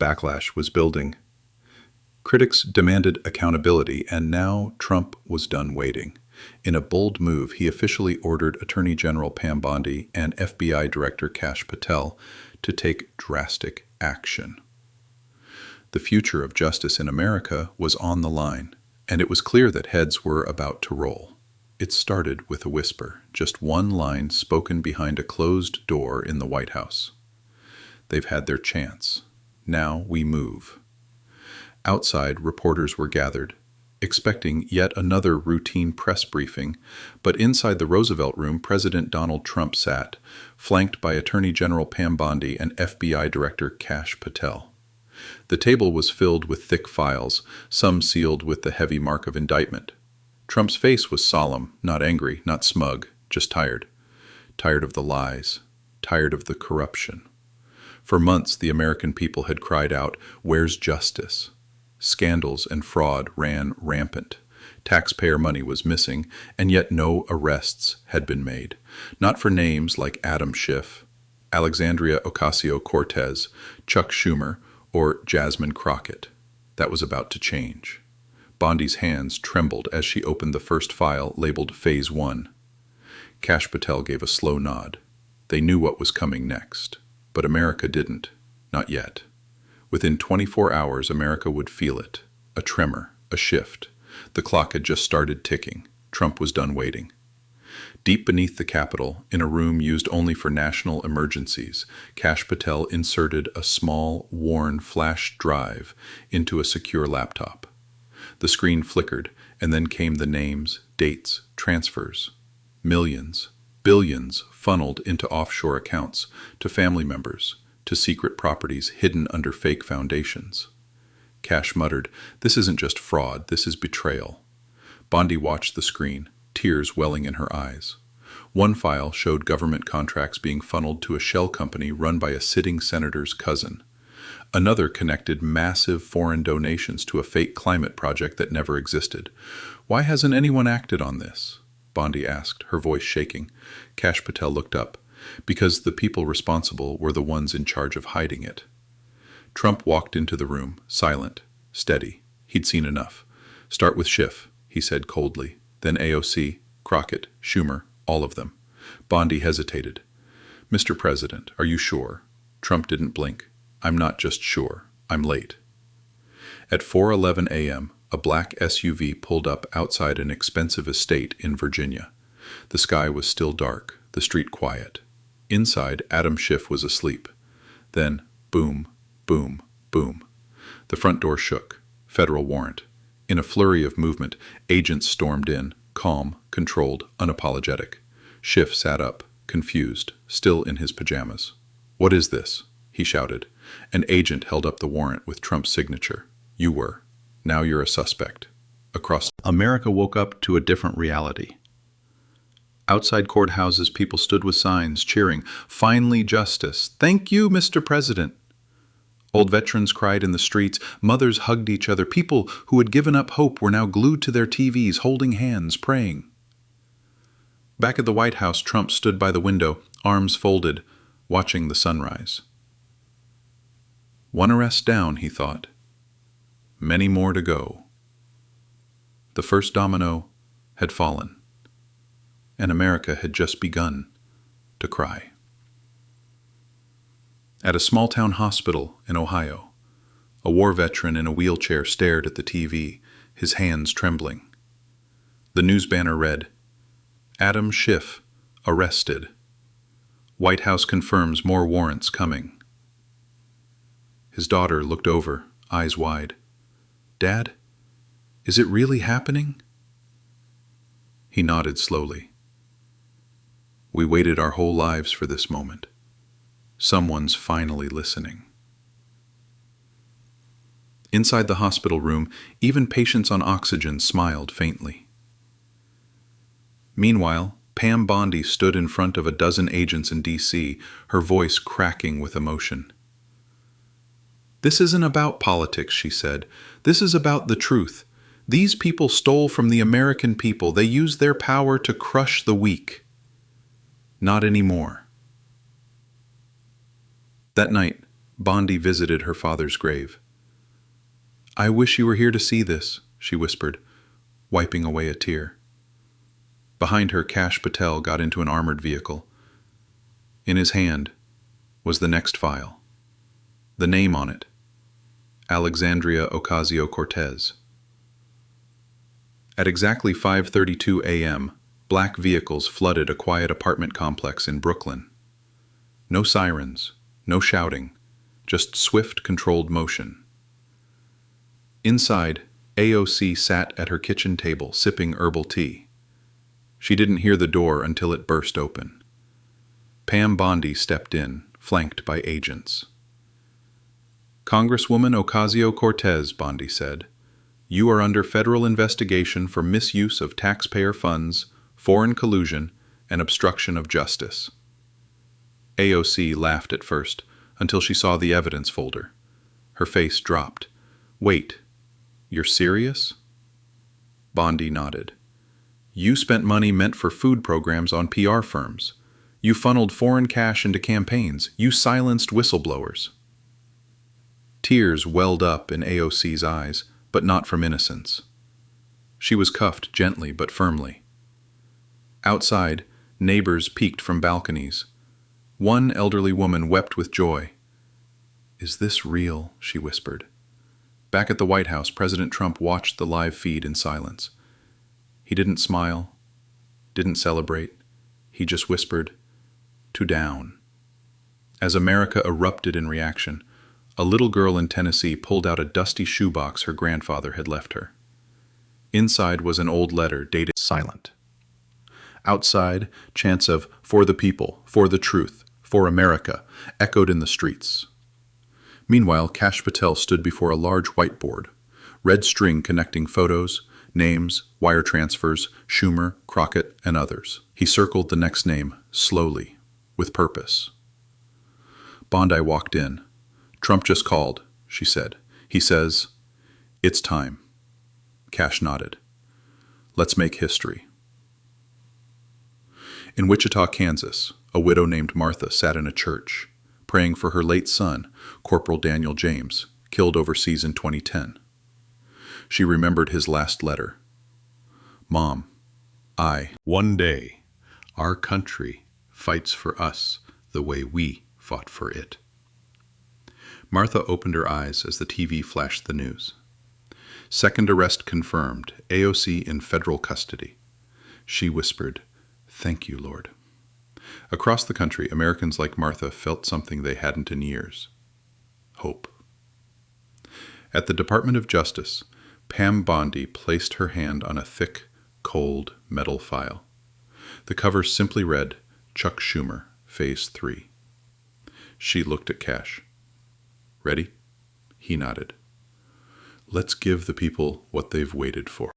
backlash was building. Critics demanded accountability, and now Trump was done waiting. In a bold move, he officially ordered Attorney General Pam Bondi and FBI Director Cash Patel to take drastic action. The future of justice in America was on the line, and it was clear that heads were about to roll. It started with a whisper, just one line spoken behind a closed door in the White House. They've had their chance. Now we move. Outside, reporters were gathered, expecting yet another routine press briefing, but inside the Roosevelt Room, President Donald Trump sat, flanked by Attorney General Pam Bondi and FBI Director Cash Patel. The table was filled with thick files, some sealed with the heavy mark of indictment. Trump's face was solemn, not angry, not smug, just tired. Tired of the lies, tired of the corruption. For months, the American people had cried out, "Where's justice?" Scandals and fraud ran rampant. Taxpayer money was missing, and yet no arrests had been made. Not for names like Adam Schiff, Alexandria Ocasio-Cortez, Chuck Schumer, or Jasmine Crockett. That was about to change. Bondi's hands trembled as she opened the first file labeled Phase 1. Cash Patel gave a slow nod. They knew what was coming next. But America didn't. Not yet. Within 24 hours, America would feel it. A tremor, a shift. The clock had just started ticking. Trump was done waiting. Deep beneath the Capitol, in a room used only for national emergencies, Cash Patel inserted a small, worn flash drive into a secure laptop. The screen flickered, and then came the names, dates, transfers. Millions, billions funneled into offshore accounts, to family members, to secret properties hidden under fake foundations. Cash muttered, "This isn't just fraud, this is betrayal." Bondi watched the screen, tears welling in her eyes. One file showed government contracts being funneled to a shell company run by a sitting senator's cousin. Another connected massive foreign donations to a fake climate project that never existed. "Why hasn't anyone acted on this?" Bondi asked, her voice shaking. Cash Patel looked up. Because the people responsible were the ones in charge of hiding it. Trump walked into the room, silent, steady. He'd seen enough. "Start with Schiff," he said coldly. Then AOC, Crockett, Schumer, all of them. Bondi hesitated. "Mr. President, are you sure?" Trump didn't blink. "I'm not just sure. I'm late." At 4:11 a.m., a black SUV pulled up outside an expensive estate in Virginia. The sky was still dark, the street quiet. Inside, Adam Schiff was asleep. Then, boom, boom, boom. The front door shook. Federal warrant. In a flurry of movement, agents stormed in, calm, controlled, unapologetic. Schiff sat up, confused, still in his pajamas. "What is this?" he shouted. An agent held up the warrant with Trump's signature. "You were. Now you're a suspect." Across America woke up to a different reality. Outside courthouses, people stood with signs, cheering, "Finally justice! Thank you, Mr. President!" Old veterans cried in the streets, mothers hugged each other, people who had given up hope were now glued to their TVs, holding hands, praying. Back at the White House, Trump stood by the window, arms folded, watching the sunrise. One arrest down, he thought. Many more to go. The first domino had fallen, and America had just begun to cry. At a small-town hospital in Ohio, a war veteran in a wheelchair stared at the TV, his hands trembling. The news banner read, "Adam Schiff, arrested. White House confirms more warrants coming." His daughter looked over, eyes wide. "Dad, is it really happening?" He nodded slowly. "We waited our whole lives for this moment. Someone's finally listening." Inside the hospital room, even patients on oxygen smiled faintly. Meanwhile, Pam Bondi stood in front of a dozen agents in D.C., her voice cracking with emotion. "This isn't about politics," she said. "This is about the truth. These people stole from the American people. They used their power to crush the weak. Not anymore." That night, Bondi visited her father's grave. "I wish you were here to see this," she whispered, wiping away a tear. Behind her, Cash Patel got into an armored vehicle. In his hand was the next file. The name on it: Alexandria Ocasio-Cortez. At exactly 5:32 a.m., black vehicles flooded a quiet apartment complex in Brooklyn. No sirens, no shouting, just swift, controlled motion. Inside, AOC sat at her kitchen table, sipping herbal tea. She didn't hear the door until it burst open. Pam Bondi stepped in, flanked by agents. "Congresswoman Ocasio-Cortez," Bondi said, "you are under federal investigation for misuse of taxpayer funds, foreign collusion, and obstruction of justice." AOC laughed at first, until she saw the evidence folder. Her face dropped. "Wait, you're serious?" Bondi nodded. "You spent money meant for food programs on PR firms. You funneled foreign cash into campaigns. You silenced whistleblowers." Tears welled up in AOC's eyes, but not from innocence. She was cuffed gently but firmly. Outside, neighbors peeked from balconies. One elderly woman wept with joy. "Is this real?" she whispered. Back at the White House, President Trump watched the live feed in silence. He didn't smile, didn't celebrate. He just whispered, "To down." As America erupted in reaction, a little girl in Tennessee pulled out a dusty shoebox her grandfather had left her. Inside was an old letter dated silent. Outside, chants of "For the people, for the truth, for America" echoed in the streets. Meanwhile, Cash Patel stood before a large whiteboard, red string connecting photos, names, wire transfers, Schumer, Crockett, and others. He circled the next name, slowly, with purpose. Bondi walked in. "Trump just called," she said. "He says, it's time." Cash nodded. "Let's make history." In Wichita, Kansas, a widow named Martha sat in a church, praying for her late son, Corporal Daniel James, killed overseas in 2010. She remembered his last letter. "Mom, one day, our country fights for us the way we fought for it." Martha opened her eyes as the TV flashed the news. "Second arrest confirmed, AOC in federal custody." She whispered, "Thank you, Lord." Across the country, Americans like Martha felt something they hadn't in years: hope. At the Department of Justice, Pam Bondi placed her hand on a thick, cold metal file. The cover simply read, "Chuck Schumer, Phase 3. She looked at Cash. "Ready?" He nodded. "Let's give the people what they've waited for."